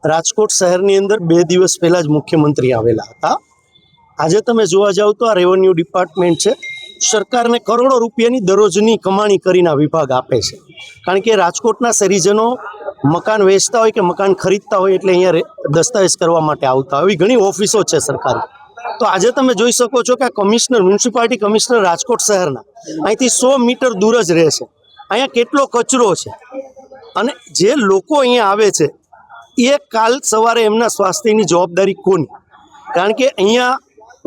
રાજકોટ શહેરની અંદર 2 દિવસ પહેલા જ મુખ્યમંત્રી આવેલા હતા। આજે તમે જોવા જાવ તો આ રેવન્યુ ડિપાર્ટમેન્ટ છે, સરકારને કરોડો રૂપિયાની દરરોજની કમાણી કરીને આ વિભાગ આપે છે। કારણ કે રાજકોટના શહેરીજનો મકાન વેચતા હોય કે મકાન ખરીદતા હોય એટલે અહીંયા દસ્તાવેજ કરવા માટે આવતા હોય, એવી ઘણી ઓફિસો છે સરકારી। તો આજે તમે જોઈ શકો છો કે આ કમિશનર, મ્યુનિસિપાલિટી કમિશનર રાજકોટ શહેરના અહીંથી 100 મીટર દૂર જ રહે છે। અહીંયા કેટલો કચરો છે અને જે લોકો અહીંયા આવે છે એ કાલ સવારે એમના સ્વાસ્થ્યની જવાબદારી કોની? કારણ કે અહીંયા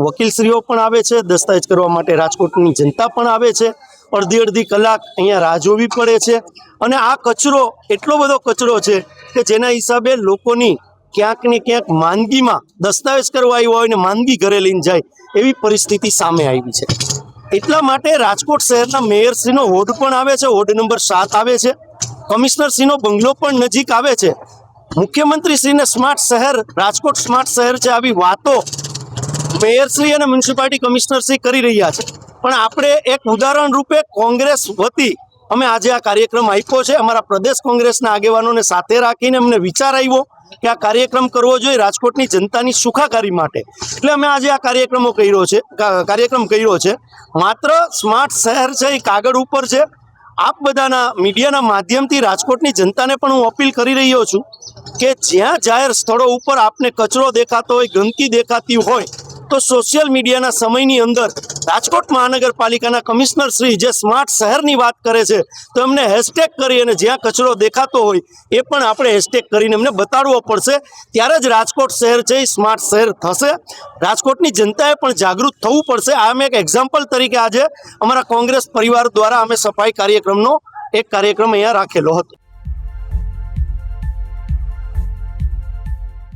વકીલશ્રીઓ પણ આવે છે દસ્તાવેજ કરવા માટે, રાજકોટની જનતા પણ આવે છે, અડધી કલાક અહીંયા રાહ જોવી પડે છે અને આ કચરો એટલો બધો કચરો છે કે જેના હિસાબે લોકોની ક્યાંક ને ક્યાંક માંદગીમાં દસ્તાવેજ કરવા આવ્યો હોય ને માંદગી ઘરે લઈને જાય એવી પરિસ્થિતિ સામે આવી છે। એટલા માટે રાજકોટ શહેરના મેયરશ્રીનો વોર્ડ પણ આવે છે, વોર્ડ નંબર 7 આવે છે, કમિશનરશ્રીનો બંગલો પણ નજીક આવે છે। મુખ્યમંત્રીશ્રીને સ્માર્ટ શહેર, રાજકોટ સ્માર્ટ શહેર છે, આવી વાતો મેયરશ્રી અને મ્યુનિસિપાલિટી કમિશનરશ્રી કરી રહ્યા છે। પણ આપણે એક ઉદાહરણ રૂપે કોંગ્રેસ વતી અમે આજે આ કાર્યક્રમ આપ્યો છે। અમારા પ્રદેશ કોંગ્રેસના આગેવાનોને સાથે રાખીને અમને વિચાર આવ્યો કે આ કાર્યક્રમ કરવો જોઈએ રાજકોટની જનતાની સુખાકારી માટે, એટલે અમે આજે આ કાર્યક્રમ કર્યો છે। માત્ર સ્માર્ટ શહેર છે એ કાગળ ઉપર છે। આપ બધાના મીડિયાના માધ્યમથી રાજકોટની જનતાને પણ હું અપીલ કરી રહ્યો છું કે જ્યાં જાહેર સ્થળો ઉપર આપને કચરો દેખાતો હોય, ગંદકી દેખાતી હોય તો સોશિયલ મીડિયાના સમયની અંદર રાજકોટ મહાનગરપાલિકાના કમિશનર શ્રી જે સ્માર્ટ શહેરની વાત કરે છે તો એમને હેશટેગ કરી અને જ્યાં કચરો દેખાતો હોય એ પણ આપણે હેશટેગ કરીને એમને બતાડવો પડશે, ત્યારે જ રાજકોટ શહેર છે એ સ્માર્ટ શહેર થશે। રાજકોટની જનતાએ પણ જાગૃત થવું પડશે। આ અમે એક એક્ઝામ્પલ તરીકે આજે અમારા કોંગ્રેસ પરિવાર દ્વારા અમે સફાઈ કાર્યક્રમનો એક કાર્યક્રમ અહીંયા રાખેલો હતો।